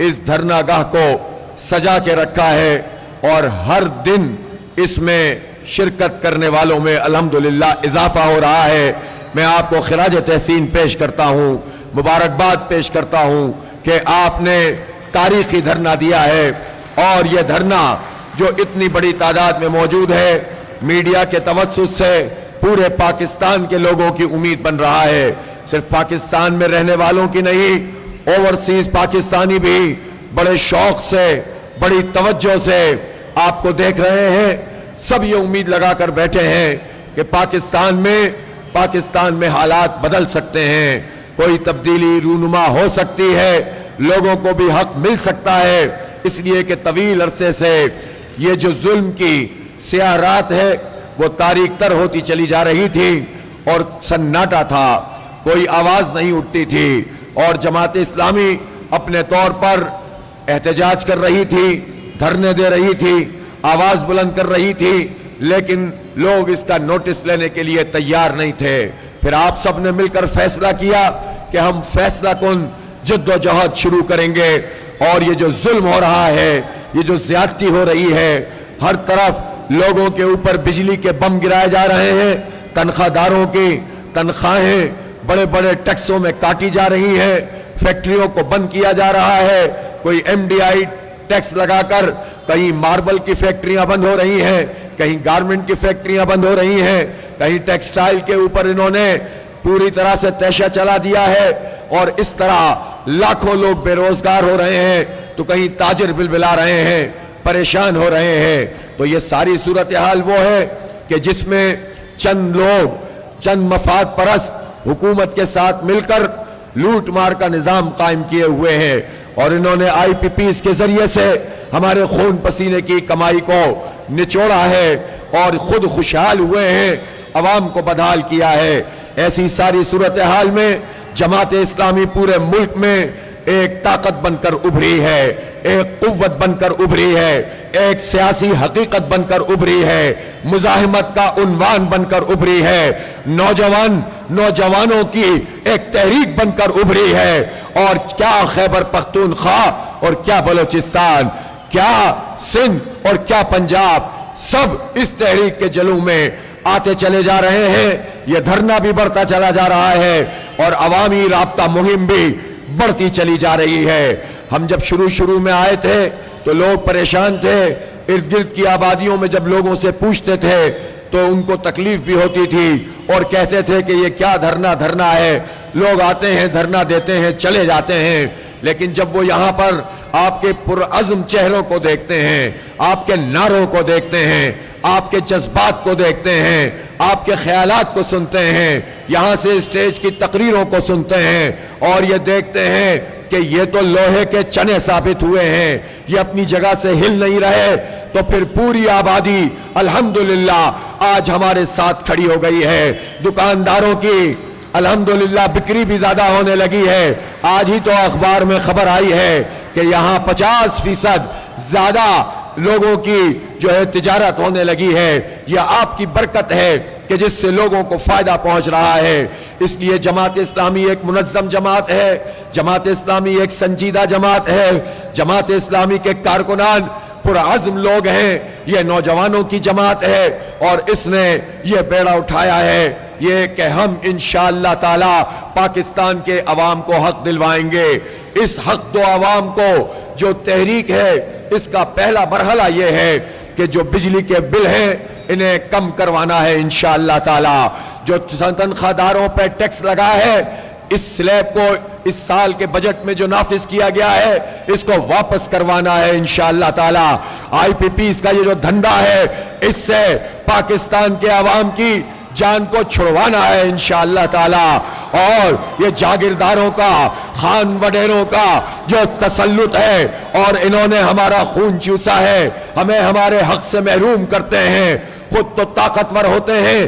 اس دھرنا گاہ کو سجا کے رکھا ہے اور ہر دن اس میں شرکت کرنے والوں میں الحمدللہ اضافہ ہو رہا ہے۔ میں آپ کو خراج تحسین پیش کرتا ہوں، مبارکباد پیش کرتا ہوں کہ آپ نے تاریخی دھرنا دیا ہے، اور یہ دھرنا جو اتنی بڑی تعداد میں موجود ہے، میڈیا کے توسط سے پورے پاکستان کے لوگوں کی امید بن رہا ہے۔ صرف پاکستان میں رہنے والوں کی نہیں، اوورسیز پاکستانی بھی بڑے شوق سے، بڑی توجہ سے آپ کو دیکھ رہے ہیں۔ سب یہ امید لگا کر بیٹھے ہیں کہ پاکستان میں حالات بدل سکتے ہیں، کوئی تبدیلی رونما ہو سکتی ہے، لوگوں کو بھی حق مل سکتا ہے، اس لیے کہ طویل عرصے سے یہ جو ظلم کی سیاہ رات ہے وہ تاریک تر ہوتی چلی جا رہی تھی اور سناٹا تھا، کوئی آواز نہیں اٹھتی تھی، اور جماعت اسلامی اپنے طور پر احتجاج کر رہی تھی، دھرنے دے رہی تھی، آواز بلند کر رہی تھی، لیکن لوگ اس کا نوٹس لینے کے لیے تیار نہیں تھے۔ پھر آپ سب نے مل کر فیصلہ کیا کہ ہم فیصلہ کن جد و جہد شروع کریں گے، اور یہ جو ظلم ہو رہا ہے، یہ جو زیادتی ہو رہی ہے، ہر طرف لوگوں کے اوپر بجلی کے بم گرائے جا رہے ہیں، تنخواہ داروں کی تنخواہیں بڑے بڑے ٹیکسوں میں کاٹی جا رہی ہیں، فیکٹریوں کو بند کیا جا رہا ہے، کوئی MDI ٹیکس لگا کر کہیں ماربل کی فیکٹریاں بند ہو رہی ہیں، کہیں گارمنٹ کی فیکٹریاں بند ہو رہی ہیں، کہیں ٹیکسٹائل کے اوپر انہوں نے پوری طرح سے تیشہ چلا دیا ہے، اور اس طرح لاکھوں لوگ بے روزگار ہو رہے ہیں، تو کہیں تاجر بلبلا رہے ہیں، پریشان ہو رہے ہیں۔ تو یہ ساری صورتحال وہ ہے کہ جس میں چند لوگ، چند مفاد پرست حکومت کے ساتھ مل کر لوٹ مار کا نظام قائم کیے ہوئے ہیں، اور انہوں نے IPPs کے ذریعے سے ہمارے خون پسینے کی کمائی کو نچوڑا ہے اور خود خوشحال ہوئے ہیں، عوام کو بدحال کیا ہے۔ ایسی ساری صورتحال میں جماعت اسلامی پورے ملک میں ایک طاقت بن کر ابھری ہے، ایک قوت بن کر ابھری ہے، ایک سیاسی حقیقت بن کر ابھری ہے، مزاحمت کا عنوان بن کر ابھری ہے، نوجوانوں کی ایک تحریک بن کر ابھری ہے، اور کیا خیبر پختونخوا اور کیا بلوچستان، کیا سندھ اور کیا پنجاب، سب اس تحریک کے جلوں میں آتے چلے جا رہے ہیں۔ یہ دھرنا بھی بڑھتا چلا جا رہا ہے اور عوامی رابطہ مہم بھی بڑھتی چلی جا رہی ہے۔ ہم جب شروع میں آئے تھے تو لوگ پریشان تھے، ارد گرد کی آبادیوں میں جب لوگوں سے پوچھتے تھے تو ان کو تکلیف بھی ہوتی تھی اور کہتے تھے کہ یہ کیا دھرنا ہے، لوگ آتے ہیں دھرنا دیتے ہیں چلے جاتے ہیں، لیکن جب وہ یہاں پر آپ کے پرعزم چہروں کو دیکھتے ہیں، آپ کے نعروں کو دیکھتے ہیں، آپ کے جذبات کو دیکھتے ہیں، آپ کے خیالات کو سنتے ہیں، یہاں سے اسٹیج کی تقریروں کو سنتے ہیں، اور یہ دیکھتے ہیں کہ یہ تو لوہے کے چنے ثابت ہوئے ہیں، یہ اپنی جگہ سے ہل نہیں رہے، تو پھر پوری آبادی الحمدللہ آج ہمارے ساتھ کھڑی ہو گئی ہے۔ دکانداروں کی الحمدللہ بکری بھی زیادہ ہونے لگی ہے۔ آج ہی تو اخبار میں خبر آئی ہے کہ یہاں 50% زیادہ لوگوں کی جو ہے تجارت ہونے لگی ہے۔ یہ آپ کی برکت ہے کہ جس سے لوگوں کو فائدہ پہنچ رہا ہے۔ اس لیے جماعت اسلامی ایک منظم جماعت ہے، جماعت اسلامی ایک سنجیدہ جماعت ہے، جماعت اسلامی کے کارکنان پرعزم لوگ ہیں، یہ نوجوانوں کی جماعت ہے، اور اس نے یہ بیڑا اٹھایا ہے یہ کہ ہم انشاءاللہ تعالی پاکستان کے عوام کو حق دلوائیں گے۔ اس حق دو عوام کو جو تحریک ہے، اس کا پہلا مرحلہ یہ ہے کہ جو بجلی کے بل ہیں انہیں کم کروانا ہے انشاءاللہ تعالی، جو تنخواہ داروں پہ ٹیکس لگا ہے اس سلیب کو اس سال کے بجٹ میں جو نافذ کیا گیا ہے اس کو واپس کروانا ہے انشاءاللہ تعالی۔ IPPs کا یہ جو دھندا ہے اس سے پاکستان کے عوام کی جان کو چھڑوانا ہے انشاءاللہ تعالی، اور یہ جاگیرداروں کا، خان وڈیروں کا جو تسلط ہے اور انہوں نے ہمارا خون چوسا ہے، ہمیں ہمارے حق سے محروم کرتے ہیں، خود تو طاقتور ہوتے ہیں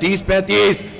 30-35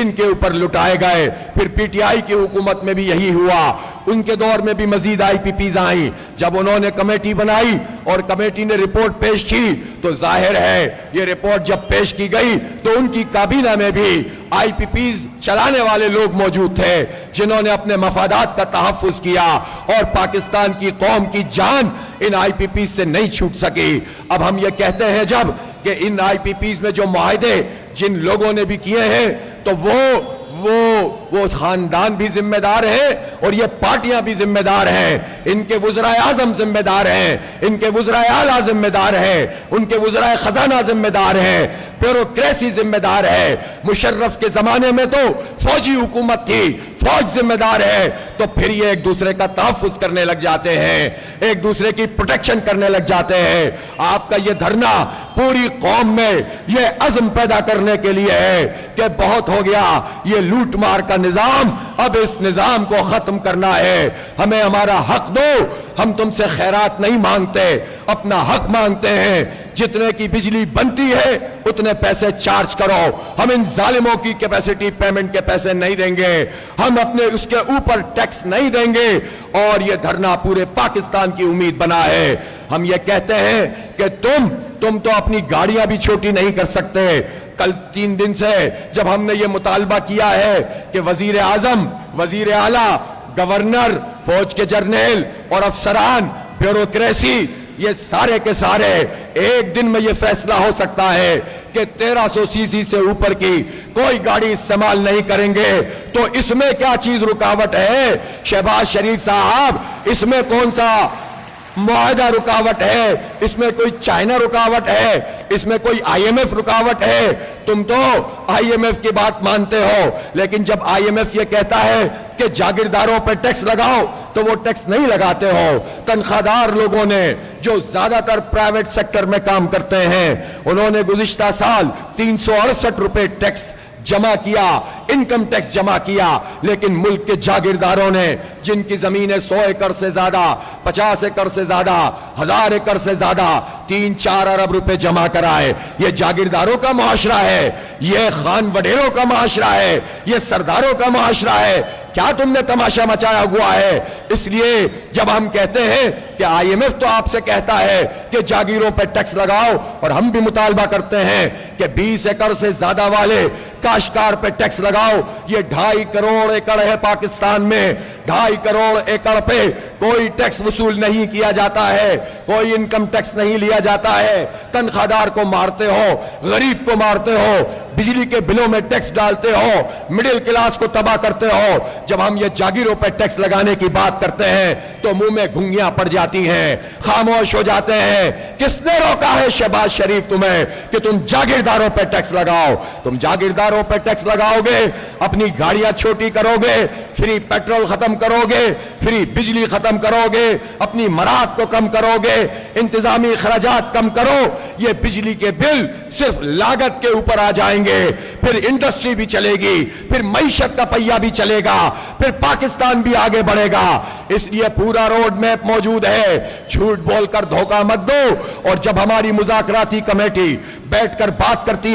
ان کے اوپر لٹائے گئے. پھر پی ٹی آئی کی حکومت میں بھی یہی ہوا. ان کے دور میں بھی مزید آئی پی پیز آئیں. جب انہوں نے کمیٹی بنائی اور کمیٹی نے رپورٹ پیش کی تو ظاہر ہے یہ رپورٹ جب پیش کی گئی تو ان کی کابینہ میں بھی آئی پی پیز چلانے والے لوگ موجود تھے جنہوں نے اپنے مفادات کا تحفظ کیا اور پاکستان کی قوم کی جان ان آئی پی پیز سے نہیں چھوٹ سکی. اب ہم یہ کہتے ہیں جب کہ ان آئی پی پیز میں جو معاہدے جن لوگوں نے بھی کیے ہیں تو وہ خاندان بھی ذمہ دار ہیں اور یہ پارٹیاں بھی ذمہ دار ہیں. ان کے وزرائے اعظم ذمہ دار ہیں, ان کے وزرائے اعلیٰ ذمہ دار ہیں, ان کے وزرائے خزانہ ذمہ دار ہیں, بیوروکریسی ذمہ دار ہے. مشرف کے زمانے میں تو فوجی حکومت تھی, فوج ذمہ دار ہے. تو پھر یہ ایک دوسرے کا تحفظ کرنے لگ جاتے ہیں, ایک دوسرے کی پروٹیکشن کرنے لگ جاتے ہیں. آپ کا یہ دھرنا پوری قوم میں یہ عزم پیدا کرنے کے لیے ہے کہ بہت ہو گیا یہ لوٹ مار کا نظام, اب اس نظام کو ختم کرنا ہے. ہمیں ہمارا حق دو. ہم تم سے خیرات نہیں مانگتے, اپنا حق مانگتے ہیں. جتنے کی بجلی بنتی ہے اتنے پیسے چارج کرو. ہم ان ظالموں کی کیپیسٹی پیمنٹ کے پیسے نہیں دیں گے, ہم اپنے اس کے اوپر ٹیکس نہیں دیں گے. اور یہ دھرنا پورے پاکستان کی امید بنا ہے. ہم یہ کہتے ہیں کہ تم تو اپنی گاڑیاں بھی چھوٹی نہیں کر سکتے. کل 3 دن سے جب ہم نے یہ مطالبہ کیا ہے کہ وزیر اعظم, وزیر اعلیٰ, گورنر, فوج کے جرنیل اور افسران, بیوروکریسی, یہ سارے کے سارے ایک دن میں یہ فیصلہ ہو سکتا ہے کہ 1300 سی سی سے اوپر کی کوئی گاڑی استعمال نہیں کریں گے. تو اس میں کیا چیز رکاوٹ ہے شہباز شریف صاحب؟ اس میں کون سا معاہدہ رکاوٹ ہے؟ اس میں کوئی چائنا رکاوٹ ہے؟ اس میں کوئی آئی ایم ایف رکاوٹ ہے؟ تم تو آئی ایم ایف کی بات مانتے ہو, لیکن جب آئی ایم ایف یہ کہتا ہے کہ جاگیرداروں پہ ٹیکس لگاؤ تو وہ ٹیکس نہیں لگاتے ہو. تنخواہ دار لوگوں نے جو زیادہ تر پرائیویٹ سیکٹر میں کام کرتے ہیں انہوں نے گزشتہ سال 368 روپے ٹیکس جمع کیا, انکم ٹیکس جمع کیا. لیکن ملک کے جاگیرداروں نے جن کی زمینیں 100 ایکڑ سے زیادہ, 50 ایکڑ سے زیادہ, 1000 ایکڑ سے زیادہ 3-4 ارب روپے جمع کرائے. یہ جاگیرداروں کا معاشرہ ہے, یہ خان وڈیروں کا معاشرہ ہے, یہ سرداروں کا معاشرہ ہے. کیا تم نے تماشا مچایا ہوا ہے؟ اس لیے جب ہم کہتے ہیں کہ آئی ایم ایف تو آپ سے کہتا ہے کہ جاگیروں پہ ٹیکس لگاؤ, اور ہم بھی مطالبہ کرتے ہیں کہ 20 ایکڑ سے زیادہ والے کاشتکار پہ ٹیکس لگاؤ. یہ 2.5 کروڑ ایکڑ ہے پاکستان میں, 2.5 کروڑ ایکڑ پہ کوئی ٹیکس وصول نہیں کیا جاتا ہے, کوئی انکم ٹیکس نہیں لیا جاتا ہے. تنخواہ دار کو مارتے ہو, غریب کو مارتے ہو, بجلی کے بلوں میں ٹیکس ڈالتے ہو, مڈل کلاس کو تباہ کرتے ہو. جب ہم یہ جاگیروں پہ ٹیکس لگانے کی بات کرتے ہیں تو منہ میں گھنگیاں پڑ جاتی ہیں, خاموش ہو جاتے ہیں. کس نے روکا ہے شہباز شریف تمہیں کہ تم جاگیرداروں پہ ٹیکس لگاؤ؟ تم جاگیرداروں پہ ٹیکس لگاؤ گے, اپنی گاڑیاں چھوٹی کرو گے, فری پیٹرول ختم کرو گے, فری بجلی ختم کرو گے, اپنی مراحت کو کم کرو گے, انتظامی اخراجات کم کرو. یہ بجلی کے بل صرف لاگت کے اوپر آ جائیں گے, پھر انڈسٹری بھی چلے گی, پھر معیشت کا پہیہ بھی چلے گا, پھر پاکستان بھی آگے بڑھے گا. اس لیے پورا روڈ میپ موجود ہے. جھوٹ بول کر دھوکہ مت دو. اور جب ہماری مذاکراتی کمیٹی بیٹھ کر بات کرتی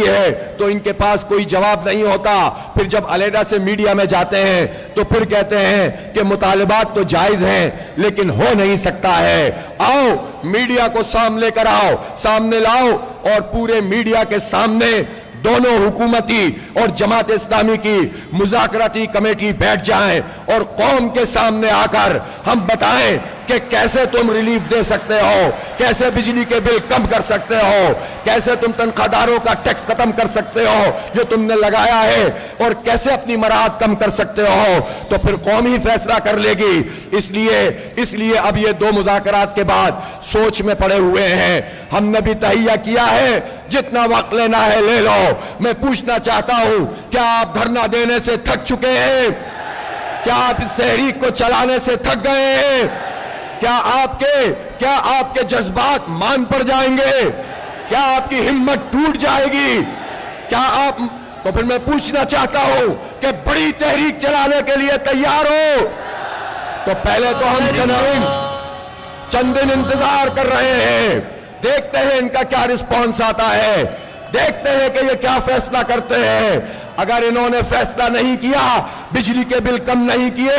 ہے تو ان کے پاس کوئی جواب نہیں ہوتا. پھر جب علیحدہ سے میڈیا میں جاتے ہیں تو پھر کہتے ہیں کہ مطالبات تو جائز ہیں لیکن ہو نہیں سکتا ہے. آؤ میڈیا کو سامنے کر آؤ, سامنے لاؤ, اور پورے میڈیا کے سامنے دونوں حکومتی اور جماعت اسلامی کی مذاکراتی کمیٹی بیٹھ جائیں اور قوم کے سامنے آ کر ہم بتائیں کہ کیسے تم ریلیف دے سکتے ہو, کیسے بجلی کے بل کم کر سکتے ہو, کیسے تم تنخواہ داروں کا ٹیکس ختم کر سکتے ہو جو تم نے لگایا ہے, اور کیسے اپنی مراحت کم کر سکتے ہو. تو پھر قوم ہی فیصلہ کر لے گی. اس لیے اب یہ 2 مذاکرات کے بعد سوچ میں پڑے ہوئے ہیں. ہم نے بھی تہیہ کیا ہے, جتنا وقت لینا ہے لے لو. میں پوچھنا چاہتا ہوں, کیا آپ دھرنا دینے سے تھک چکے ہیں؟ کیا آپ اس تحریک کو چلانے سے تھک گئے ہیں؟ کیا آپ کے جذبات مان پڑ جائیں گے؟ کیا آپ کی ہمت ٹوٹ جائے گی؟ تو پھر میں پوچھنا چاہتا ہوں کہ بڑی تحریک چلانے کے لیے تیار ہو؟ تو پہلے تو ہم چند دن انتظار کر رہے ہیں, دیکھتے ہیں ان کا کیا رسپانس آتا ہے. دیکھتے ہیں کہ یہ کیا فیصلہ کرتے ہیں. اگر انہوں نے فیصلہ نہیں کیا، بجلی کے بل کم نہیں کیے،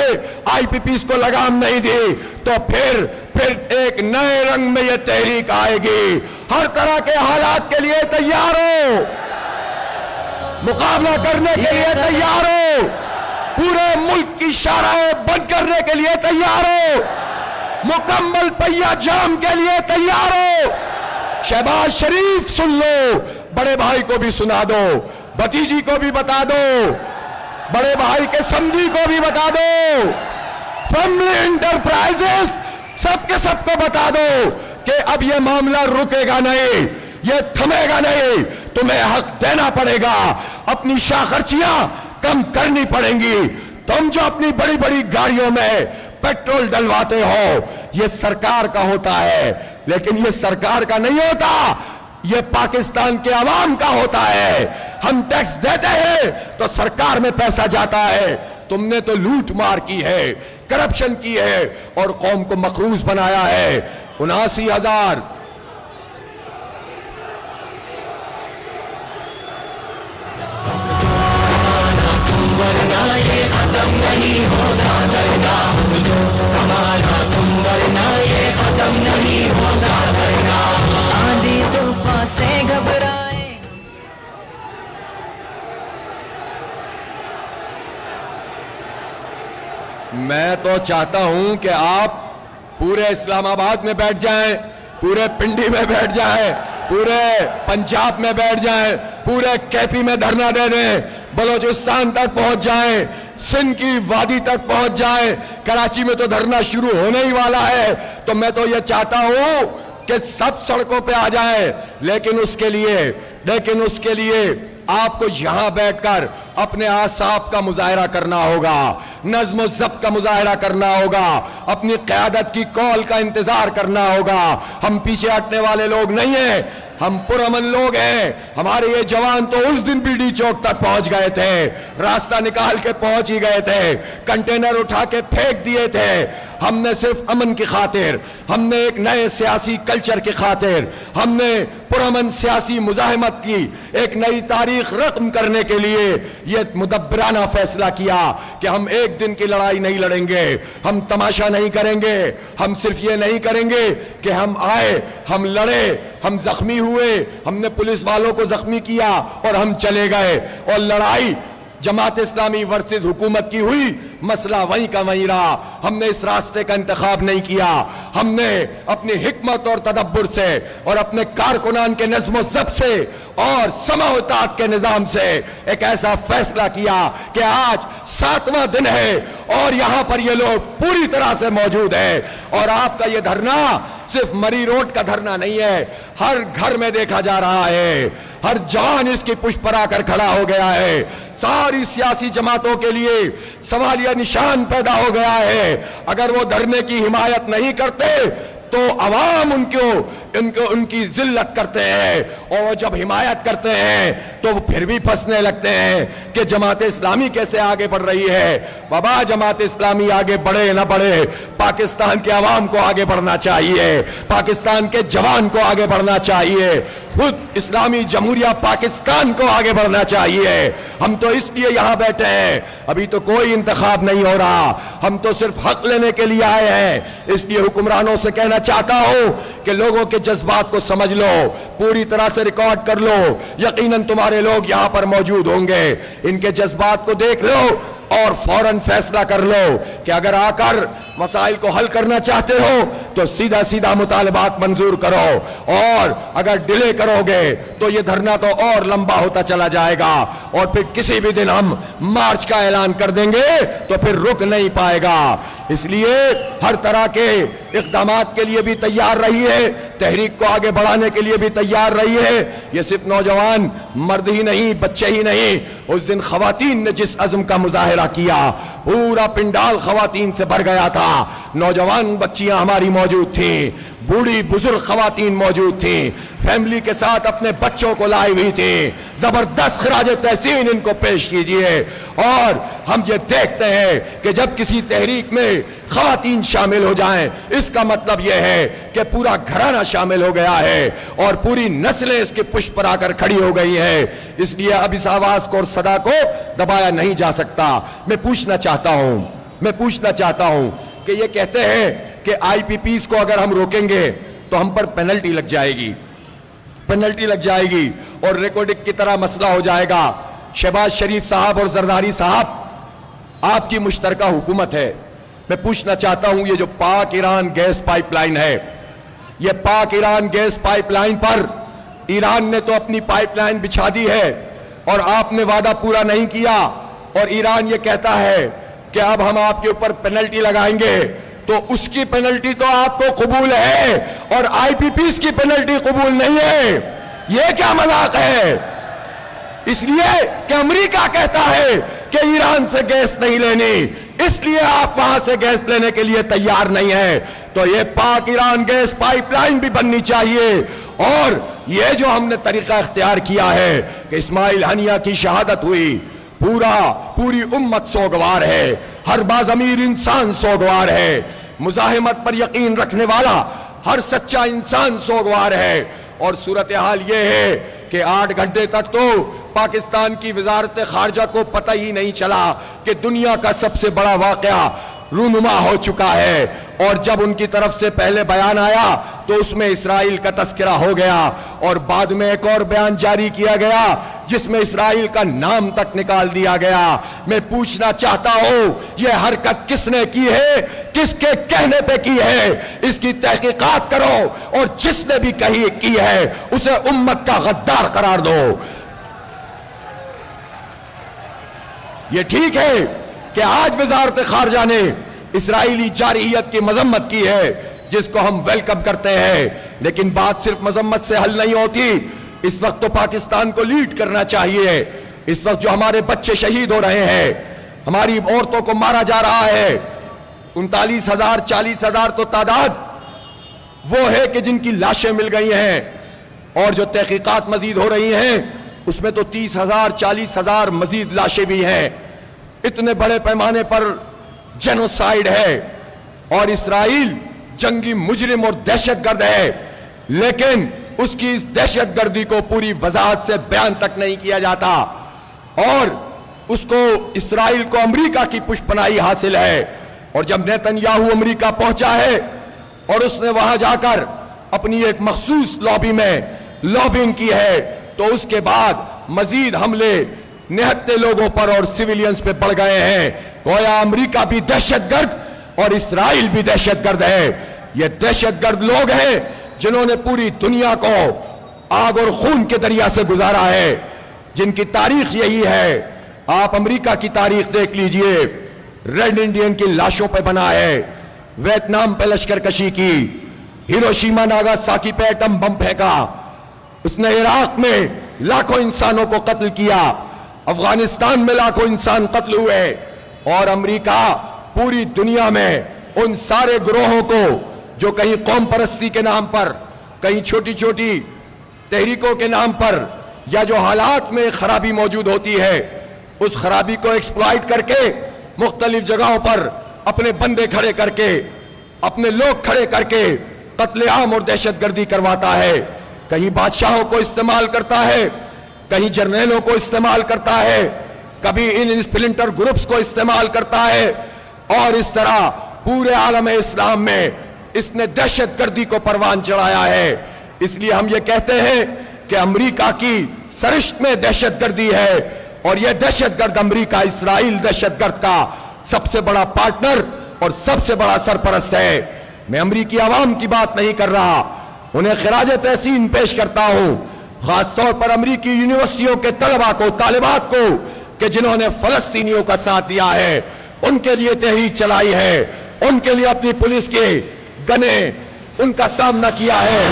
آئی پی پیز کو لگام نہیں دی، تو پھر ایک نئے رنگ میں یہ تحریک آئے گی. ہر طرح کے حالات کے لیے تیار ہو، مقابلہ کرنے کے لیے تیار ہو، پورے ملک کی شاہراہیں بند کرنے کے لیے تیار ہو، مکمل پہیہ جام کے لیے تیار ہو. شہباز شریف سن لو، بڑے بھائی کو بھی سنا دو، بھتیجی کو بھی بتا دو، بڑے بھائی کے سمدھی کو بھی بتا دو، فیملی انٹرپرائزز سب کے سب کو بتا دو کہ اب یہ معاملہ رکے گا نہیں، یہ تھمے گا نہیں. تمہیں حق دینا پڑے گا، اپنی شاہ خرچیاں کم کرنی پڑیں گی. تم جو اپنی بڑی بڑی گاڑیوں میں پیٹرول ڈلواتے ہو، یہ سرکار کا ہوتا ہے، لیکن یہ سرکار کا نہیں ہوتا، یہ پاکستان کے عوام کا ہوتا ہے. ہم ٹیکس دیتے ہیں تو سرکار میں پیسہ جاتا ہے. تم نے تو لوٹ مار کی ہے، کرپشن کی ہے اور قوم کو مقروض بنایا ہے. 79,000 میں تو چاہتا ہوں کہ آپ پورے اسلام آباد میں بیٹھ جائیں، پورے پنڈی میں بیٹھ جائیں، پورے پنجاب میں بیٹھ جائیں، پورے کیپی میں دھرنا دے دیں، بلوچستان تک پہنچ جائیں، سندھ کی وادی تک پہنچ جائیں، کراچی میں تو دھرنا شروع ہونے ہی والا ہے. تو میں تو یہ چاہتا ہوں کہ سب سڑکوں پہ آ جائیں، لیکن اس کے لیے آپ کو یہاں بیٹھ کر اپنے اعصاب کا مظاہرہ کرنا ہوگا، نظم و ضبط کا مظاہرہ کرنا ہوگا، اپنی قیادت کی کال کا انتظار کرنا ہوگا. ہم پیچھے ہٹنے والے لوگ نہیں ہیں، ہم پرامن لوگ ہیں. ہمارے یہ جوان تو اس دن بی ڈی چوک تک پہنچ گئے تھے، راستہ نکال کے پہنچ ہی گئے تھے، کنٹینر اٹھا کے پھینک دیے تھے. ہم نے صرف امن کی خاطر، ہم نے ایک نئے سیاسی کلچر کی خاطر، ہم نے پرامن سیاسی مزاحمت کی ایک نئی تاریخ رقم کرنے کے لیے یہ مدبرانہ فیصلہ کیا کہ ہم ایک دن کی لڑائی نہیں لڑیں گے، ہم تماشا نہیں کریں گے. ہم صرف یہ نہیں کریں گے کہ ہم آئے، ہم لڑے، ہم زخمی ہوئے، ہم نے پولیس والوں کو زخمی کیا اور ہم چلے گئے، اور لڑائی جماعت اسلامی ورسز حکومت کی ہوئی، مسئلہ وہیں کا وہیں رہا. ہم نے اس راستے کا انتخاب نہیں کیا. ہم نے اپنی حکمت اور تدبر سے اور اپنے کارکنان کے نظم و ضبط سے اور سمع و اطاعت کے نظام سے ایک ایسا فیصلہ کیا کہ آج 7واں دن ہے اور یہاں پر یہ لوگ پوری طرح سے موجود ہیں. اور آپ کا یہ دھرنا صرف مری روڈ کا دھرنا نہیں ہے، ہر گھر میں دیکھا جا رہا ہے، ہر جوان اس کی پشت پر آ کر کھڑا ہو گیا ہے. ساری سیاسی جماعتوں کے لیے سوالیہ نشان پیدا ہو گیا ہے. اگر وہ دھرنے کی حمایت نہیں کرتے تو عوام ان کی ذلت کرتے ہیں، اور جب حمایت کرتے ہیں تو وہ پھر بھی پھنسنے لگتے ہیں کہ جماعت اسلامی کیسے آگے بڑھ رہی ہے. بابا جماعت اسلامی آگے بڑھے نہ بڑھے، پاکستان کے عوام کو آگے بڑھنا چاہیے، پاکستان کے جوان کو آگے بڑھنا چاہیے، خود اسلامی جمہوریہ پاکستان کو آگے بڑھنا چاہیے. ہم تو اس لیے یہاں بیٹھے ہیں، ابھی تو کوئی انتخاب نہیں ہو رہا، ہم تو صرف حق لینے کے لیے آئے ہیں. اس لیے حکمرانوں سے کہنا چاہتا ہوں کہ لوگوں کے جذبات کو سمجھ لو، پوری طرح سے ریکارڈ کر لو. یقیناً تمہارے لوگ یہاں پر موجود ہوں گے، ان کے جذبات کو دیکھ لو اور فوراً فیصلہ کر لو کہ اگر آ کر مسائل کو حل کرنا چاہتے ہو تو سیدھا مطالبات منظور کرو، اور اگر ڈیلے کرو گے تو یہ دھرنا تو اور لمبا ہوتا چلا جائے گا، اور پھر کسی بھی دن ہم مارچ کا اعلان کر دیں گے تو پھر رک نہیں پائے گا. اس لیے ہر طرح کے اقدامات کے لیے بھی تیار رہی ہے، تحریک کو آگے بڑھانے کے لیے بھی تیار رہی ہے. یہ صرف نوجوان مرد ہی نہیں، بچے ہی نہیں، اس دن خواتین نے جس عزم کا مظاہرہ کیا، پورا پنڈال خواتین سے بھر گیا تھا، نوجوان بچیاں ہماری موجود تھیں، بوڑھی بزرگ خواتین موجود تھیں، فیملی کے ساتھ اپنے بچوں کو لائی ہوئی تھی۔ زبردست خراج تحسین ان کو پیش کیجئے۔ اور ہم یہ دیکھتے ہیں کہ جب کسی تحریک میں خواتین شامل ہو جائیں، اس کا مطلب یہ ہے کہ پورا گھرانہ شامل ہو گیا ہے اور پوری نسلیں اس کے پشت پر آ کر کھڑی ہو گئی ہیں۔ اس لیے اب اس آواز کو اور صدا کو دبایا نہیں جا سکتا۔ میں پوچھنا چاہتا ہوں کہ یہ کہتے ہیں کہ آئی پی پیز کو اگر ہم روکیں گے تو ہم پر پینلٹی لگ جائے گی اور ریکارڈنگ کی طرح مسئلہ ہو جائے گا۔ شہباز شریف صاحب اور زرداری صاحب، آپ کی مشترکہ حکومت ہے۔ میں پوچھنا چاہتا ہوں، یہ جو پاک ایران گیس پائپ لائن ہے، یہ پاک ایران گیس پائپ لائن پر ایران نے تو اپنی پائپ لائن بچھا دی ہے اور آپ نے وعدہ پورا نہیں کیا، اور ایران یہ کہتا ہے کہ اب ہم آپ کے اوپر پینلٹی لگائیں گے، تو اس کی پینلٹی تو آپ کو قبول ہے اور آئی پی پیز کی پینلٹی قبول نہیں ہے۔ یہ کیا مذاق ہے؟ اس لیے کہ امریکہ کہتا ہے کہ ایران سے گیس نہیں لینی، اس لیے آپ وہاں سے گیس لینے کے لیے تیار نہیں ہے۔ تو یہ پاک ایران گیس پائپ لائن بھی بننی چاہیے۔ اور یہ جو ہم نے طریقہ اختیار کیا ہے کہ اسماعیل ہنیہ کی شہادت ہوئی، پوری امت سوگوار ہے، ہر باضمیر انسان سوگوار ہے، مزاحمت پر یقین رکھنے والا ہر سچا انسان سوگوار ہے۔ اور صورتحال یہ ہے کہ 8 گھنٹے تک تو پاکستان کی وزارت خارجہ کو پتہ ہی نہیں چلا کہ دنیا کا سب سے بڑا واقعہ رونما ہو چکا ہے، اور جب ان کی طرف سے پہلے بیان آیا تو اس میں اسرائیل کا تذکرہ ہو گیا، اور بعد میں ایک اور بیان جاری کیا گیا جس میں اسرائیل کا نام تک نکال دیا گیا۔ میں پوچھنا چاہتا ہوں، یہ حرکت کس نے کی ہے، کس کے کہنے پہ کی ہے؟ اس کی تحقیقات کرو، اور جس نے بھی کی ہے اسے امت کا غدار قرار دو۔ یہ ٹھیک ہے کہ آج وزارت خارجہ نے اسرائیلی جارحیت کی مذمت کی ہے، جس کو ہم ویلکم کرتے ہیں، لیکن بات صرف مذمت سے حل نہیں ہوتی۔ اس وقت تو پاکستان کو لیڈ کرنا چاہیے۔ اس وقت جو ہمارے بچے شہید ہو رہے ہیں، ہماری عورتوں کو مارا جا رہا ہے، 39,000 40,000 تو تعداد وہ ہے کہ جن کی لاشیں مل گئی ہیں، اور جو تحقیقات مزید ہو رہی ہیں اس میں تو 30,000 40,000 مزید لاشیں بھی ہیں۔ اتنے بڑے پیمانے پر جینوسائیڈ ہے، اور اسرائیل جنگی مجرم اور دہشت گرد ہے، لیکن اس کی اس دہشت گردی کو پوری وضاحت سے بیان تک نہیں کیا جاتا، اور اس کو اسرائیل کو امریکہ کی پشت پناہی حاصل ہے۔ اور جب نیتن یاہو امریکہ پہنچا ہے اور اس نے وہاں جا کر اپنی ایک مخصوص لابی میں لابنگ کی ہے، تو اس کے بعد مزید حملے نہتے لوگوں پر اور سیویلینز پہ بڑھ گئے ہیں۔ گویا امریکہ بھی دہشت گرد اور اسرائیل بھی دہشت گرد ہے۔ یہ دہشت گرد لوگ ہیں جنہوں نے پوری دنیا کو آگ اور خون کے دریا سے گزارا ہے، جن کی تاریخ یہی ہے۔ آپ امریکہ کی تاریخ دیکھ لیجئے، ریڈ انڈین کی لاشوں پہ بنا ہے، ویتنام پہ لشکر کشی کی، ہیروشیما ناگاساکی پہ ایٹم بم پھینکا، اس نے عراق میں لاکھوں انسانوں کو قتل کیا، افغانستان میں لاکھوں انسان قتل ہوئے، اور امریکہ پوری دنیا میں ان سارے گروہوں کو جو کہیں قوم پرستی کے نام پر، کہیں چھوٹی چھوٹی تحریکوں کے نام پر، یا جو حالات میں خرابی موجود ہوتی ہے، اس خرابی کو ایکسپلائٹ کر کے مختلف جگہوں پر اپنے بندے کھڑے کر کے، اپنے لوگ کھڑے کر کے قتل عام اور دہشت گردی کرواتا ہے۔ کہیں بادشاہوں کو استعمال کرتا ہے، کہیں جرنیلوں کو استعمال کرتا ہے، کبھی ان اسپلنٹر گروپس کو استعمال کرتا ہے، اور اس طرح پورے عالم اسلام میں اس نے دہشت گردی کو پروان چڑھایا ہے۔ اس لیے ہم یہ کہتے ہیں کہ امریکہ کی سرشت میں دہشت گردی ہے، اور یہ دہشت گرد امریکہ اسرائیل دہشت گرد کا سب سے بڑا پارٹنر اور سب سے بڑا سرپرست ہے۔ میں امریکی عوام کی بات نہیں کر رہا، انہیں خراج تحسین پیش کرتا ہوں، خاص طور پر امریکی یونیورسٹیوں کے طلباء کو، طالبات کو، کہ جنہوں نے فلسطینیوں کا ساتھ دیا ہے، ان کے لیے تحریک چلائی ہے، ان کے لیے اپنی پولیس کے گنے ان کا سامنا کیا ہے۔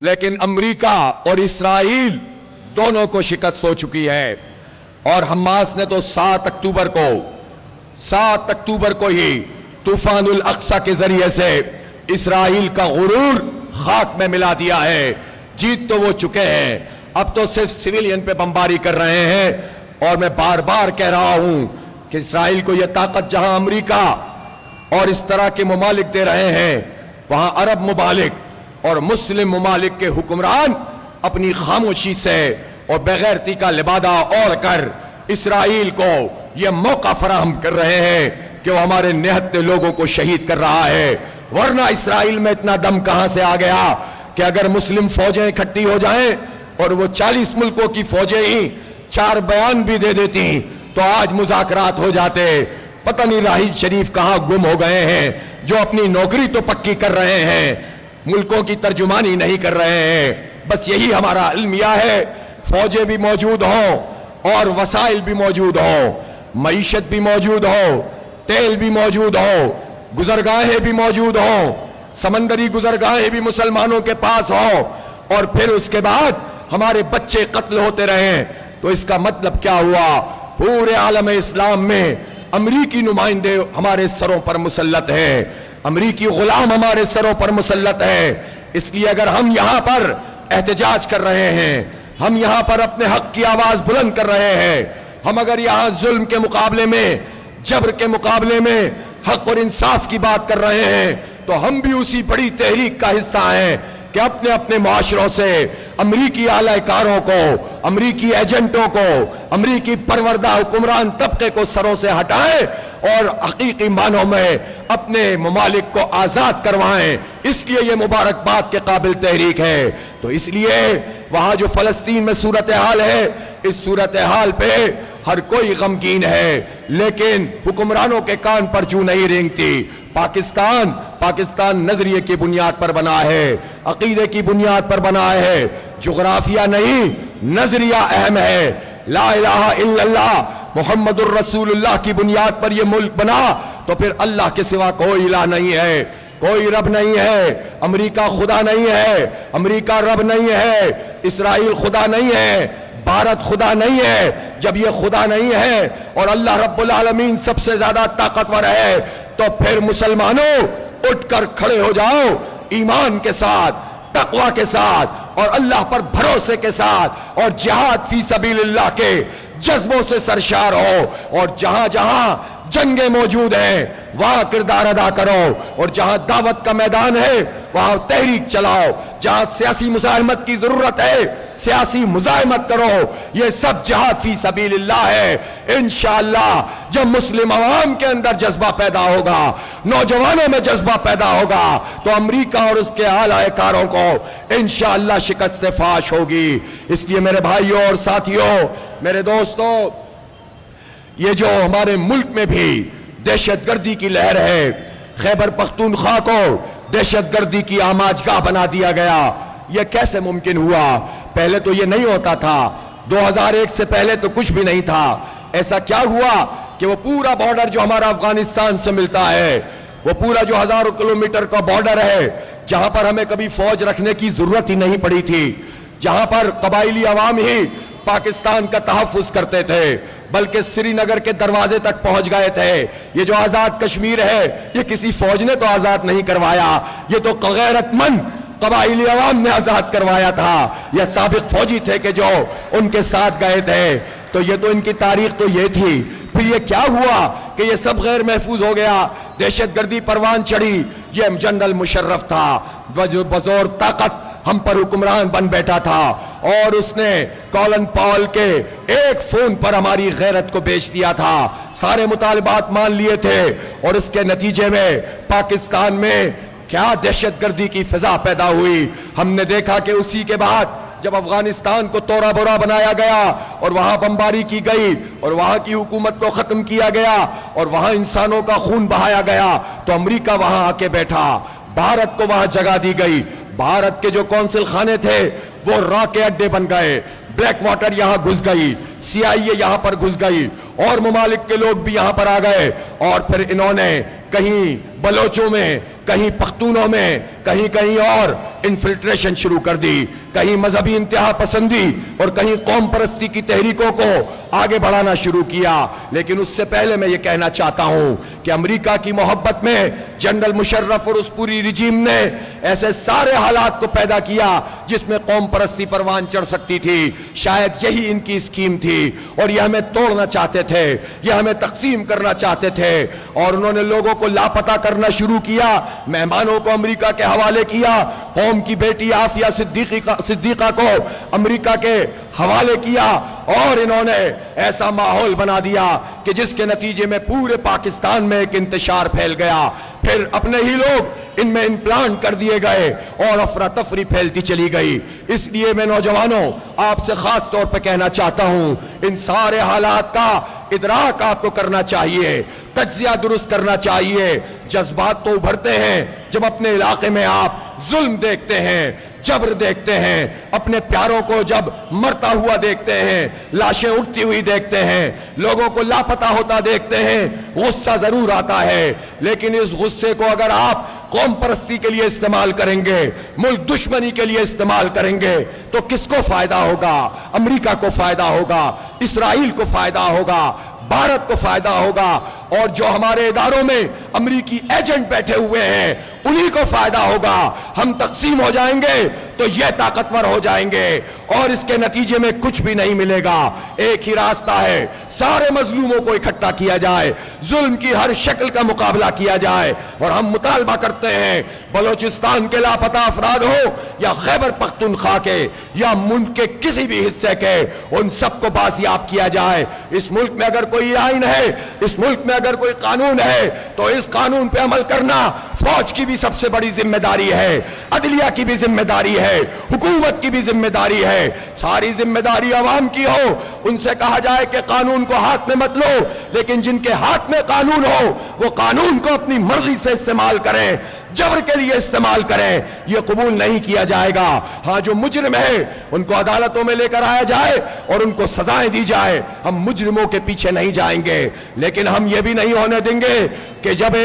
لیکن امریکہ اور اسرائیل دونوں کو شکست ہو چکی ہے، اور حماس نے تو 7 اکتوبر کو ہی طوفان الاقصی کے ذریعے سے اسرائیل کا غرور خاک میں ملا دیا ہے۔ جیت تو وہ چکے ہیں، اب تو صرف سویلین پہ بمباری کر رہے ہیں۔ اور میں بار بار کہہ رہا ہوں کہ اسرائیل کو یہ طاقت جہاں امریکہ اور اس طرح کے ممالک دے رہے ہیں، وہاں عرب ممالک اور مسلم ممالک کے حکمران اپنی خاموشی سے اور بغیرتی کا لبادہ اوڑھ کر اسرائیل کو یہ موقع فراہم کر رہے ہیں کہ وہ ہمارے نہتے لوگوں کو شہید کر رہا ہے۔ ورنہ اسرائیل میں اتنا دم کہاں سے آ گیا کہ اگر مسلم فوجیں اکٹھی ہو جائیں اور وہ 40 ملکوں کی فوجیں ہی 4 بیان بھی دے دیتی تو آج مذاکرات ہو جاتے۔ پتہ نہیں راحیل شریف کہاں گم ہو گئے ہیں، جو اپنی نوکری تو پکی کر رہے ہیں، ملکوں کی ترجمانی نہیں کر رہے ہیں۔ بس یہی ہمارا المیہ ہے، فوجیں بھی موجود ہوں اور وسائل بھی موجود ہوں، معیشت بھی موجود ہو، تیل بھی موجود ہو، گزرگاہیں بھی موجود ہوں، سمندری گزرگاہیں بھی مسلمانوں کے پاس ہوں، اور پھر اس کے بعد ہمارے بچے قتل ہوتے رہیں، تو اس کا مطلب کیا ہوا؟ پورے عالم اسلام میں امریکی نمائندے ہمارے سروں پر مسلط ہیں، امریکی غلام ہمارے سروں پر مسلط ہیں۔ اس لیے اگر ہم یہاں پر احتجاج کر رہے ہیں، ہم یہاں پر اپنے حق کی آواز بلند کر رہے ہیں، ہم اگر یہاں ظلم کے مقابلے میں، جبر کے مقابلے میں حق اور انصاف کی بات کر رہے ہیں، تو ہم بھی اسی بڑی تحریک کا حصہ ہیں کہ اپنے اپنے معاشروں سے امریکی اعلی کاروں کو، امریکی ایجنٹوں کو، امریکی پروردہ حکمران طبقے کو سروں سے ہٹائیں اور حقیقی معنوں میں اپنے ممالک کو آزاد کروائیں۔ اس لیے یہ مبارکباد کے قابل تحریک ہے۔ تو اس لیے وہاں جو فلسطین میں صورتحال ہے، اس صورتحال پہ ہر کوئی غمگین ہے، لیکن حکمرانوں کے کان پر جو نہیں رینگتی۔ پاکستان نظریے کی بنیاد پر بنا ہے، عقیدے کی بنیاد پر بنا ہے، جغرافیہ نہیں، نظریہ اہم ہے۔ لا الہ الا اللہ محمد الرسول اللہ کی بنیاد پر یہ ملک بنا، تو پھر اللہ کے سوا کوئی الہ نہیں ہے، کوئی رب نہیں ہے۔ امریکہ خدا نہیں ہے، امریکہ رب نہیں ہے، اسرائیل خدا نہیں ہے، بھارت خدا نہیں ہے۔ جب یہ خدا نہیں ہے اور اللہ رب العالمین سب سے زیادہ طاقتور ہے، تو پھر مسلمانوں اٹھ کر کھڑے ہو جاؤ، ایمان کے ساتھ، تقوی کے ساتھ اور اللہ پر بھروسے کے ساتھ، اور جہاد فی سبیل اللہ کے جذبوں سے سرشار ہو، اور جہاں جہاں جنگیں موجود ہیں وہاں کردار ادا کرو، اور جہاں دعوت کا میدان ہے وہاں تحریک چلاؤ، جہاں سیاسی مزاحمت کی ضرورت ہے سیاسی مزاحمت کرو۔ یہ سب جہاد فی سبیل اللہ ہے۔ انشاءاللہ جب مسلم عوام کے اندر جذبہ پیدا ہوگا، نوجوانوں میں جذبہ پیدا ہوگا، تو امریکہ اور اس کے اعلی کاروں کو انشاءاللہ شکست فاش ہوگی۔ اس لیے میرے بھائیوں اور ساتھیوں، میرے دوستوں، یہ جو ہمارے ملک میں بھی دہشت گردی کی لہر ہے، خیبر پختونخوا کو دہشت گردی کی آماجگاہ بنا دیا گیا، یہ کیسے ممکن ہوا؟ پہلے تو یہ نہیں ہوتا تھا، 2001 سے پہلے تو کچھ بھی نہیں تھا۔ ایسا کیا ہوا کہ وہ پورا بارڈر جو ہمارا افغانستان سے ملتا ہے، وہ پورا جو ہزاروں کلومیٹر کا بارڈر ہے، جہاں پر ہمیں کبھی فوج رکھنے کی ضرورت ہی نہیں پڑی تھی، جہاں پر قبائلی عوام ہی پاکستان کا تحفظ کرتے تھے، بلکہ سری نگر کے دروازے تک پہنچ گئے تھے۔ یہ جو آزاد کشمیر ہے، یہ کسی فوج نے تو آزاد نہیں کروایا، یہ تو غیرت مند قبائلی عوام نے آزاد کروایا تھا، یہ سابق فوجی تھے کہ جو ان کے ساتھ گئے تھے۔ تو یہ تو ان کی تاریخ تو یہ تھی۔ پھر یہ کیا ہوا کہ یہ سب غیر محفوظ ہو گیا؟ دہشت گردی پروان چڑھی، یہ جنرل مشرف تھا جو بزور طاقت ہم پر حکمران بن بیٹھا تھا، اور اس نے کولن پاول کے ایک فون پر ہماری غیرت کو بیچ دیا تھا، سارے مطالبات مان لیے تھے، اور اس کے نتیجے میں پاکستان میں کیا دہشت گردی کی فضا پیدا ہوئی۔ ہم نے دیکھا کہ اسی کے بعد جب افغانستان کو تورا بورا بنایا گیا اور وہاں بمباری کی گئی اور وہاں کی حکومت کو ختم کیا گیا اور وہاں انسانوں کا خون بہایا گیا، تو امریکہ وہاں آ کے بیٹھا، بھارت کو وہاں جگہ دی گئی، بھارت کے جو کونسل خانے تھے وہ را کے اڈے بن گئے، بلیک واٹر یہاں گھس گئی، CIA یہاں پر گھس گئی، اور ممالک کے لوگ بھی یہاں پر آ گئے، اور پھر انہوں نے کہیں بلوچوں میں، کہیں پختونوں میں، کہیں کہیں اور انفلٹریشن شروع کر دی، کہیں مذہبی انتہا پسندی اور کہیں قوم پرستی کی تحریکوں کو آگے بڑھانا شروع کیا۔ لیکن اس سے پہلے میں یہ کہنا چاہتا ہوں کہ امریکہ کی محبت میں جنرل مشرف اور اس پوری رجیم نے ایسے سارے حالات کو پیدا کیا جس میں قوم پرستی پروان چڑھ سکتی تھی۔ شاید یہی ان کی اسکیم تھی اور یہ ہمیں توڑنا چاہتے تھے، یہ ہمیں تقسیم کرنا چاہتے تھے، اور انہوں نے لوگوں کو لاپتہ کرنا شروع کیا، مہمانوں کو امریکہ کے حوالے کیا، قوم کی بیٹی عافیہ صدیقہ کو امریکہ کے حوالے کیا، اور انہوں نے ایسا ماحول بنا دیا کہ جس کے نتیجے میں پورے پاکستان میں ایک انتشار پھیل گیا۔ پھر اپنے ہی لوگ ان میں امپلانٹ کر دیے گئے اور افراتفری پھیلتی چلی گئی۔ اس لیے میں نوجوانوں آپ سے خاص طور پہ کہنا چاہتا ہوں، ان سارے حالات کا ادراک آپ کو کرنا چاہیے، تجزیہ درست کرنا چاہیے۔ جذبات تو ابھرتے ہیں جب اپنے علاقے میں آپ ظلم دیکھتے ہیں، جبر دیکھتے ہیں، اپنے پیاروں کو جب مرتا ہوا دیکھتے ہیں، لاشیں اٹھتی ہوئی دیکھتے ہیں، لوگوں کو لاپتہ ہوتا دیکھتے ہیں، غصہ ضرور آتا ہے۔ لیکن اس غصے کو اگر آپ قوم پرستی کے لیے استعمال کریں گے، ملک دشمنی کے لیے استعمال کریں گے، تو کس کو فائدہ ہوگا؟ امریکہ کو فائدہ ہوگا، اسرائیل کو فائدہ ہوگا، بھارت کو فائدہ ہوگا، اور جو ہمارے اداروں میں امریکی ایجنٹ بیٹھے ہوئے ہیں انہی کو فائدہ ہوگا۔ ہم تقسیم ہو جائیں گے تو یہ طاقتور ہو جائیں گے اور اس کے نتیجے میں کچھ بھی نہیں ملے گا۔ ایک ہی راستہ ہے، سارے مظلوموں کو اکٹھا کیا جائے، ظلم کی ہر شکل کا مقابلہ کیا جائے، اور ہم مطالبہ کرتے ہیں بلوچستان کے لاپتہ افراد ہو یا خیبر پختونخوا کے یا ملک کے کسی بھی حصے کے، ان سب کو بازیاب کیا جائے۔ اس ملک میں اگر کوئی آئین ہے، اس ملک میں اگر کوئی قانون ہے تو اس قانون پہ عمل کرنا فوج کی بھی سب سے بڑی ذمہ داری ہے، عدلیہ کی بھی ذمہ داری ہے، حکومت کی بھی ذمہ داری ہے۔ ساری ذمہ داری عوام کی ہو، ان سے کہا جائے کہ قانون کو ہاتھ میں مت لو، لیکن جن کے ہاتھ میں قانون ہو وہ قانون کو اپنی مرضی سے استعمال کریں، جبر کے لیے استعمال کریں، یہ قبول نہیں کیا جائے گا۔ ہاں جو مجرم ہے ان کو عدالتوں میں لے کر آیا جائے اور ان کو سزائیں دی جائے، ہم مجرموں کے پیچھے نہیں جائیں گے۔ لیکن ہم یہ بھی نہیں ہونے دیں گے کہ جب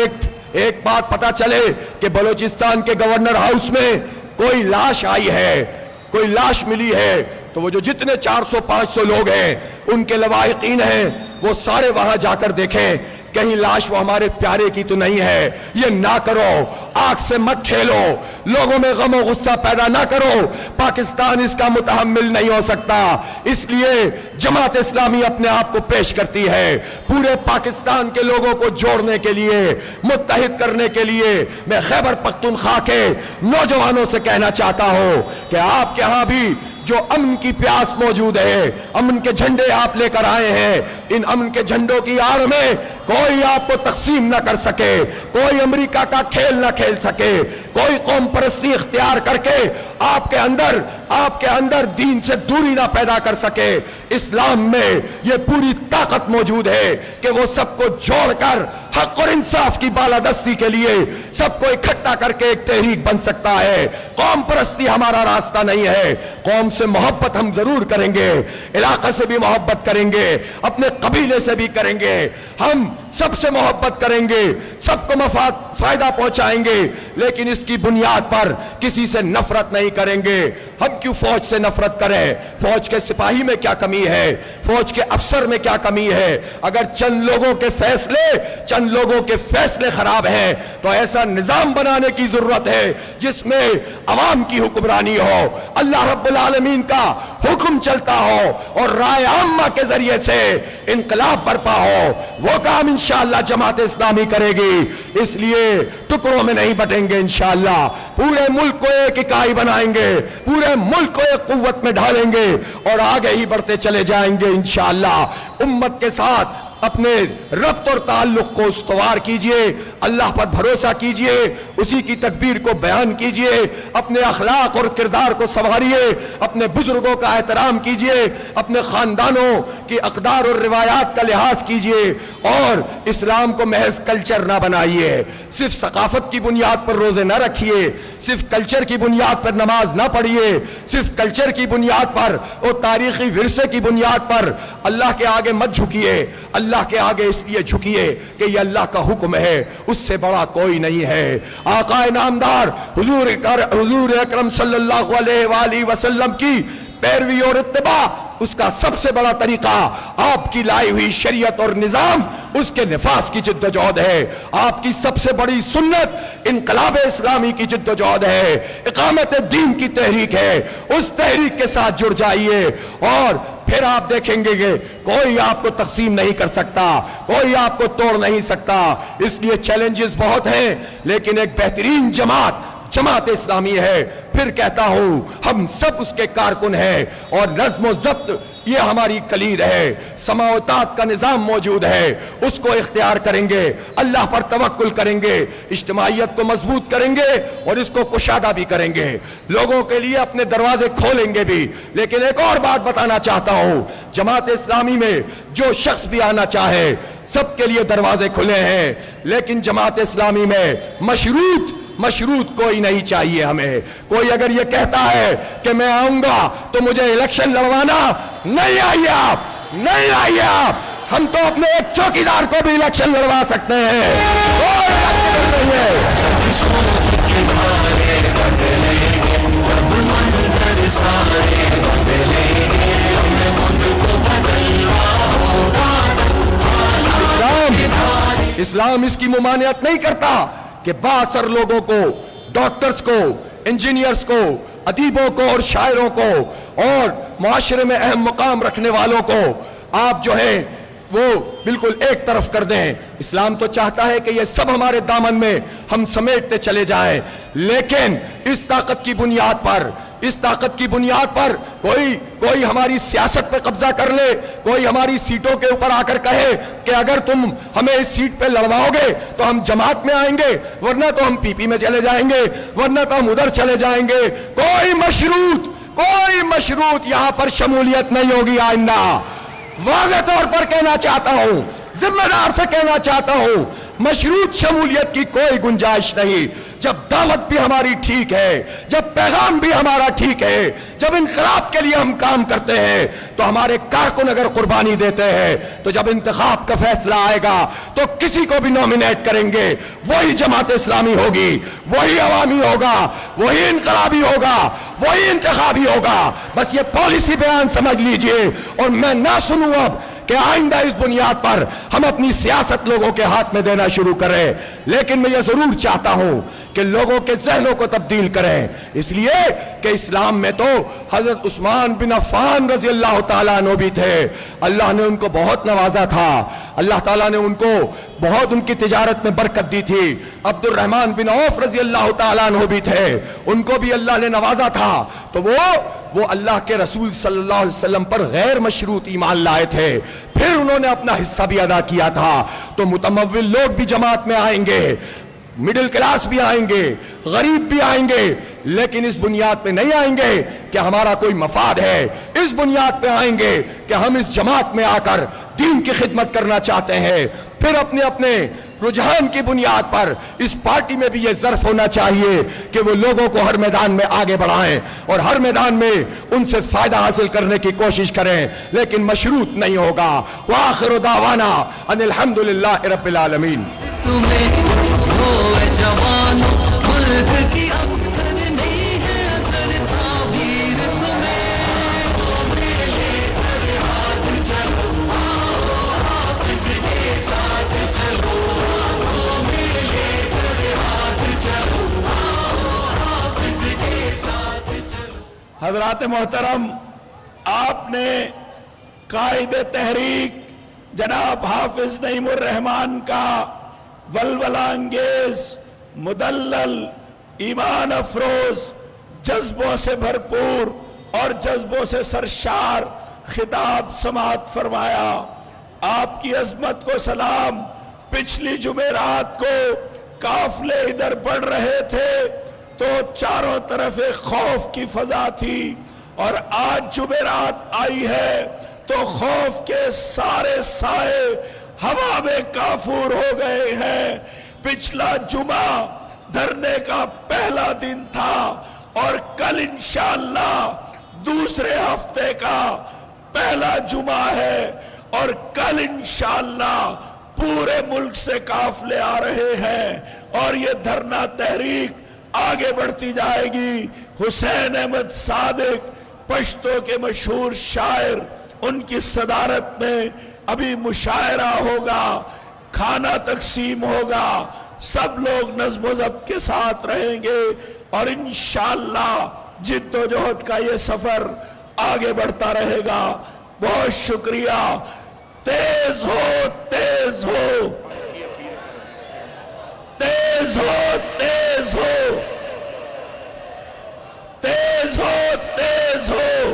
ایک بات پتا چلے کہ بلوچستان کے گورنر ہاؤس میں کوئی لاش آئی ہے، کوئی لاش ملی ہے، تو وہ جو جتنے 400-500 لوگ ہیں ان کے لواحقین ہیں وہ سارے وہاں جا کر دیکھیں کہیں لاش وہ ہمارے پیارے کی تو نہیں ہے۔ یہ نہ کرو، آگ سے مت کھیلو، لوگوں میں غم و غصہ پیدا نہ کرو، پاکستان اس کا متحمل نہیں ہو سکتا۔ اس لیے جماعت اسلامی اپنے آپ کو پیش کرتی ہے پورے پاکستان کے لوگوں کو جوڑنے کے لیے، متحد کرنے کے لیے۔ میں خیبر پختونخوا کے نوجوانوں سے کہنا چاہتا ہوں کہ آپ کے ہاں بھی جو امن کی پیاس موجود ہے، امن کے جھنڈے آپ لے کر آئے ہیں، ان امن کے جھنڈوں کی آڑ میں کوئی آپ کو تقسیم نہ کر سکے، کوئی امریکہ کا کھیل نہ کھیل سکے، کوئی قوم پرستی اختیار کر کے آپ کے اندر دین سے دوری نہ پیدا کر سکے۔ اسلام میں یہ پوری طاقت موجود ہے کہ وہ سب کو جوڑ کر حق اور انصاف کی بالادستی کے لیے سب کو اکٹھا کر کے ایک تحریک بن سکتا ہے۔ قوم پرستی ہمارا راستہ نہیں ہے۔ قوم سے محبت ہم ضرور کریں گے، علاقے سے بھی محبت کریں گے، اپنے قبیلے سے بھی کریں گے، ہم سب سے محبت کریں گے، سب کو فائدہ پہنچائیں گے، لیکن اس کی بنیاد پر کسی سے نفرت نہیں کریں گے۔ ہم کیوں فوج سے نفرت کریں؟ فوج کے سپاہی میں کیا کمی ہے؟ فوج کے افسر میں کیا کمی ہے؟ اگر چند لوگوں کے فیصلے خراب ہیں تو ایسا نظام بنانے کی ضرورت ہے جس میں عوام کی حکمرانی ہو، اللہ رب العالمین کا حکم چلتا ہو اور رائے عامہ کے ذریعے سے انقلاب برپا ہو۔ وہ کام انشاءاللہ جماعت اسلامی کرے گی۔ اس لیے ٹکڑوں میں نہیں بٹیں گے انشاءاللہ، پورے ملک کو ایک اکائی بنائیں گے، پورے ملک کو ایک قوت میں ڈھالیں گے اور آگے ہی بڑھتے چلے جائیں گے انشاءاللہ۔ امت کے ساتھ اپنے ربط اور تعلق کو استوار کیجئے، اللہ پر بھروسہ کیجئے، اسی کی تکبیر کو بیان کیجئے، اپنے اخلاق اور کردار کو سنواریے، اپنے بزرگوں کا احترام کیجئے، اپنے خاندانوں کی اقدار اور روایات کا لحاظ کیجئے، اور اسلام کو محض کلچر نہ بنائیے۔ صرف ثقافت کی بنیاد پر روزے نہ رکھیے، صرف کلچر کی بنیاد پر نماز نہ پڑھیے، صرف کلچر کی بنیاد پر اور تاریخی ورثے کی بنیاد پر اللہ کے آگے مت جھکیے۔ اللہ کے آگے اس لیے جھکیے کہ یہ اللہ کا حکم ہے، اس سے بڑا کوئی نہیں ہے۔ آقا نامدار حضور اکرم صلی اللہ علیہ وآلہ وسلم کی پیروی اور اتباع، اس کا سب سے بڑا طریقہ آپ کی لائی ہوئی شریعت اور نظام، اس کے نفاذ کی جد و جہد ہے۔ آپ کی سب سے بڑی سنت انقلاب اسلامی کی جد و جہد ہے، اقامت دین کی تحریک ہے۔ اس تحریک کے ساتھ جڑ جائیے اور پھر آپ دیکھیں گے کہ کوئی آپ کو تقسیم نہیں کر سکتا، کوئی آپ کو توڑ نہیں سکتا۔ اس لیے چیلنجز بہت ہیں، لیکن ایک بہترین جماعت اسلامی ہے۔ پھر کہتا ہوں ہم سب اس کے کارکن ہیں، اور نظم و ضبط یہ ہماری کلید ہے۔ سماع و اطاعت کا نظام موجود ہے، اس کو اختیار کریں گے، اللہ پر توکل کریں گے، اجتماعیت کو مضبوط کریں گے اور اس کو کشادہ بھی کریں گے، لوگوں کے لیے اپنے دروازے کھولیں گے بھی۔ لیکن ایک اور بات بتانا چاہتا ہوں، جماعت اسلامی میں جو شخص بھی آنا چاہے سب کے لیے دروازے کھلے ہیں، لیکن جماعت اسلامی میں مشروط کوئی نہیں چاہیے ہمیں۔ کوئی اگر یہ کہتا ہے کہ میں آؤں گا تو مجھے الیکشن لڑوانا، نہیں آئیے آپ۔ ہم تو اپنے ایک چوکیدار کو بھی الیکشن لڑوا سکتے ہیں۔ اسلام اس کی ممانعت نہیں کرتا کہ بااثر لوگوں کو، ڈاکٹرز کو، انجینئرز کو، ادیبوں کو اور شاعروں کو اور معاشرے میں اہم مقام رکھنے والوں کو آپ جو ہے وہ بالکل ایک طرف کر دیں۔ اسلام تو چاہتا ہے کہ یہ سب ہمارے دامن میں ہم سمیٹتے چلے جائیں، لیکن اس طاقت کی بنیاد پر کوئی ہماری سیاست پہ قبضہ کر لے، کوئی ہماری سیٹوں کے اوپر آ کر کہے کہ اگر تم ہمیں اس سیٹ پہ لڑواؤ گے تو ہم جماعت میں آئیں گے، ورنہ تو ہم پی پی میں چلے جائیں گے، ورنہ تو ہم ادھر چلے جائیں گے۔ کوئی مشروط یہاں پر شمولیت نہیں ہوگی آئندہ۔ واضح طور پر کہنا چاہتا ہوں، ذمہ دار سے کہنا چاہتا ہوں، مشروط شمولیت کی کوئی گنجائش نہیں۔ جب دعوت بھی ہماری ٹھیک ہے، جب پیغام بھی ہمارا ٹھیک ہے، جب انقلاب کے لیے ہم کام کرتے ہیں تو ہمارے کارکن اگر قربانی دیتے ہیں تو جب انتخاب کا فیصلہ آئے گا تو کسی کو بھی نومینیٹ کریں گے، وہی جماعت اسلامی ہوگی، وہی عوامی ہوگا، وہی انقلابی ہوگا، وہی انتخابی ہوگا۔ بس یہ پالیسی بیان سمجھ لیجئے، اور میں نہ سنوں اب کہ آئندہ اس بنیاد پر ہم اپنی سیاست لوگوں کے ہاتھ میں دینا شروع کریں، لیکن میں یہ ضرور چاہتا ہوں کہ لوگوں کے ذہنوں کو تبدیل کریں، اس لیے کہ اسلام میں تو حضرت عثمان بن عفان رضی اللہ تعالیٰ عنہ بھی تھے۔ اللہ نے ان کو بہت نوازا تھا، اللہ تعالیٰ نے ان کو بہت ان کی تجارت میں برکت دی تھی۔ عبد الرحمن بن عوف رضی اللہ تعالیٰ عنہ بھی تھے، ان کو بھی اللہ نے نوازا تھا، تو وہ اللہ کے رسول صلی اللہ علیہ وسلم پر غیر مشروط ایمان لائے تھے، پھر انہوں نے اپنا حصہ بھی ادا کیا تھا۔ تو متمول لوگ بھی جماعت میں آئیں گے، مڈل کلاس بھی آئیں گے، غریب بھی آئیں گے، لیکن اس بنیاد پہ نہیں آئیں گے کہ ہمارا کوئی مفاد ہے، اس بنیاد پہ آئیں گے کہ ہم اس جماعت میں آ کر دین کی خدمت کرنا چاہتے ہیں۔ پھر اپنے رجحان کی بنیاد پر اس پارٹی میں بھی یہ ظرف ہونا چاہیے کہ وہ لوگوں کو ہر میدان میں آگے بڑھائیں اور ہر میدان میں ان سے فائدہ حاصل کرنے کی کوشش کریں، لیکن مشروط نہیں ہوگا۔ وآخر دعوانا ان الحمدللہ رب العالمین۔ حضرات محترم، آپ نے قائد تحریک جناب حافظ نعیم الرحمن کا ولولہ انگیز، مدلل، ایمان افروز، جذبوں سے بھرپور اور جذبوں سے سرشار خطاب سماعت فرمایا۔ آپ کی عظمت کو سلام۔ پچھلی جمعرات کو قافلے ادھر بڑھ رہے تھے تو چاروں طرف ایک خوف کی فضا تھی، اور آج جمعرات آئی ہے تو خوف کے سارے سائے ہوا میں کافور ہو گئے ہیں۔ پچھلا جمعہ دھرنے کا پہلا دن تھا اور کل انشاءاللہ دوسرے ہفتے کا پہلا جمعہ ہے، اور کل انشاءاللہ پورے ملک سے قافلے آ رہے ہیں اور یہ دھرنا تحریک آگے بڑھتی جائے گی۔ حسین احمد صادق پشتو کے مشہور شاعر، ان کی صدارت میں ابھی مشاعرہ ہوگا، کھانا تقسیم ہوگا، سب لوگ نظم و ضبط کے ساتھ رہیں گے اور انشاءاللہ جد و جہد کا یہ سفر آگے بڑھتا رہے گا۔ بہت شکریہ۔ تیز ہو، تیز ہو، تیز ہو، تیز ہو، تیز ہو، تیز ہو۔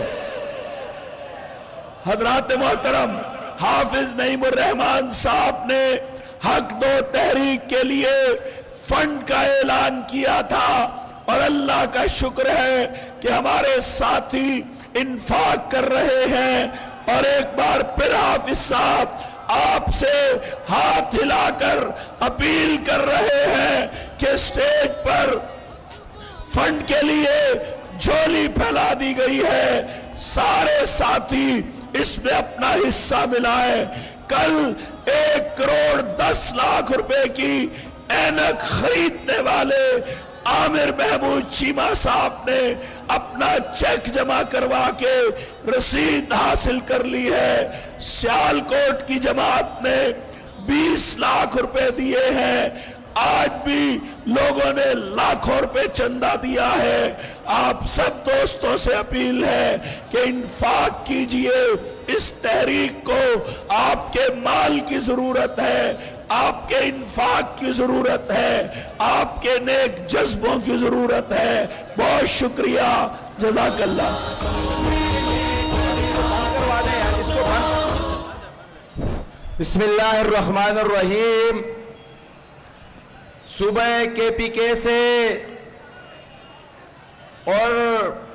حضرات محترم، حافظ نعیم الرحمن صاحب نے حق دو تحریک کے لیے فنڈ کا اعلان کیا تھا اور اللہ کا شکر ہے کہ ہمارے ساتھی انفاق کر رہے ہیں، اور ایک بار پھر حافظ صاحب آپ سے ہاتھ ہلا کر اپیل کر رہے ہیں کہ اسٹیج پر فنڈ کے لیے جھولی پھیلا دی گئی ہے، سارے ساتھی اس میں اپنا حصہ ملائیں۔ کل 1,10,00,000 روپے کی اینک خریدنے والے عامر محمود چیمہ صاحب نے اپنا چیک جمع کروا کے رسید حاصل کر لی ہے۔ سیالکوٹ کی جماعت نے 20 لاکھ روپے دیے ہیں، آج بھی لوگوں نے لاکھوں روپے چندہ دیا ہے۔ آپ سب دوستوں سے اپیل ہے کہ انفاق کیجئے، اس تحریک کو آپ کے مال کی ضرورت ہے، آپ کے انفاق کی ضرورت ہے، آپ کے نیک جذبوں کی ضرورت ہے۔ بہت شکریہ، جزاک اللہ۔ بسم اللہ الرحمن الرحیم۔ صوبہ کے پی کے سے اور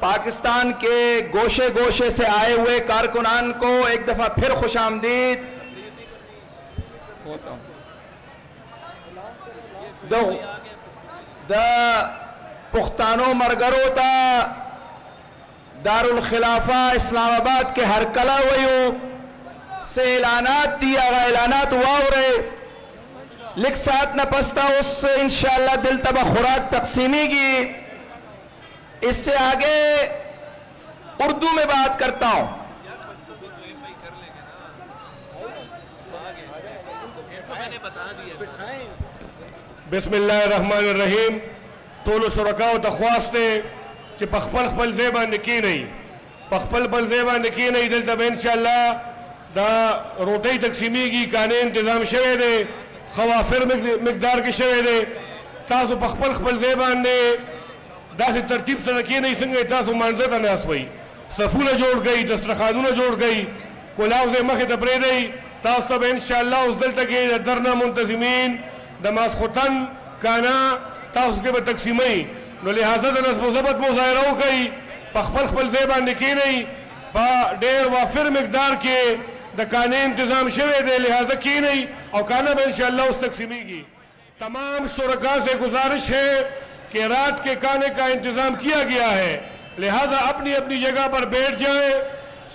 پاکستان کے گوشے گوشے سے آئے ہوئے کارکنان کو ایک دفعہ پھر خوش آمدید۔ دا پختانو مرگرو تا دارالخلافہ اسلام آباد کے ہر کلا ویو سے اعلانات دیا گا، اعلانات واورے لکھ ساتھ نہ پستا اس انشاءاللہ دل تبا خوراک تقسیمی گی۔ اس سے آگے اردو میں بات کرتا ہوں۔ بسم اللہ الرحمن الرحیم۔ طول شرکاء و تخواستے چی پخپل خپل زیبان دکی نہیں، پخپل پل زیبان دکی نہیں، دل تب انشاءاللہ دا روٹی تقسیمی کی کانے انتظام شوے دے، خوافر مقدار کے شوے دے، تاسو پخپل خپل زیبان دے دا سے ترتیب سرکی نہیں سنگے، تاسو مانزتا ناس وئی صفونہ جوڑ گئی، دسترخانونہ جوڑ گئی، کلاو سے مخی تپرے دی، تاسو تب انشاءاللہ اس دل تکی درنا منتظمین دماز خطن کانا تاسو کے با تقسیمی نو لہذا دا نصب و ضبط مظاہرہو کئی پخپل خپل زیبان دکی نہیں با دیر وافر مقدار کے دا کانے انتظام شوے دے، لہذا کی نہیں اور کانا با انشاءاللہ اس تقسیمی کی۔ تمام شرکاء سے گزارش ہے کہ رات کے کانے کا انتظام کیا گیا ہے، لہذا اپنی اپنی جگہ پر بیٹھ جائیں،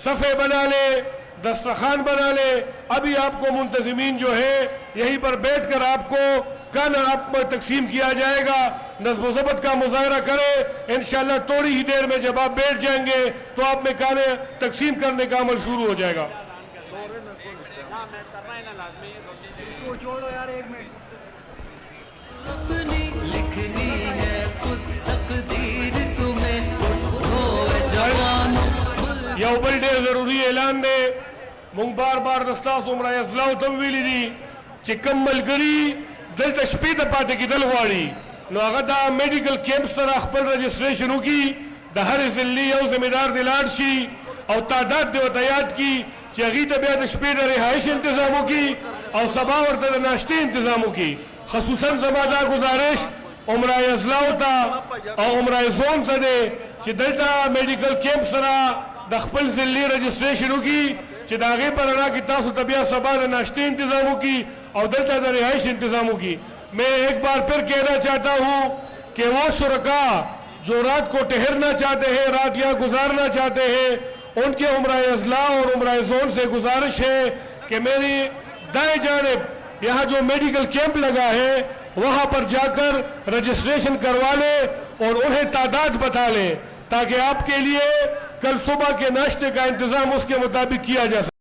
صفے بنا لے، دسترخوان بنا لے۔ ابھی آپ کو منتظمین جو ہے یہیں پر بیٹھ کر آپ کو کانا آپ پر تقسیم کیا جائے گا، نظم و ضبط کا مظاہرہ کرے، انشاءاللہ تھوڑی ہی دیر میں جب آپ بیٹھ جائیں گے تو آپ میں کانے تقسیم کرنے کا عمل شروع ہو جائے گا۔ یو بل دیر ضروری اعلان دے، مونگ بار بار دستاس عمرہ ازلاو تمویلی دی چکم ملگری دل تشپید پاتے کی دل واری نو آگا دا میڈیکل کیمپ سر اخبر رجسٹریشنو کی دا ہر ذلی او زمیدار دلار شی او تعداد دے وطایات کی چاگی طبیعت تشپید رہائش انتظاموں کی او سبا ورطا ناشتی انتظاموں کی۔ خصوصاً زمادہ گزارش عمرہ ازلاو تا او عمرہ زون تا دے چی دلتا میڈیکل کیمپ سرا دا خپل ذلی رجسٹریشنو کی چی داغے پر انا کی تاسو طبیعت سبا دا ناشتی انتظاموں کی او دلتا دا رہائش انتظاموں کی۔ میں ایک بار پھر کہنا چاہتا ہوں کہ وہ شرکا جو رات کو ٹہرنا چاہتے ہیں، رات یہاں گزارنا چاہتے ہیں، ان کے عمرہ اضلاع اور عمرہ زون سے گزارش ہے کہ میری دائیں جانب یہاں جو میڈیکل کیمپ لگا ہے وہاں پر جا کر رجسٹریشن کروا لیں اور انہیں تعداد بتا لیں تاکہ آپ کے لیے کل صبح کے ناشتے کا انتظام اس کے مطابق کیا جا سکے.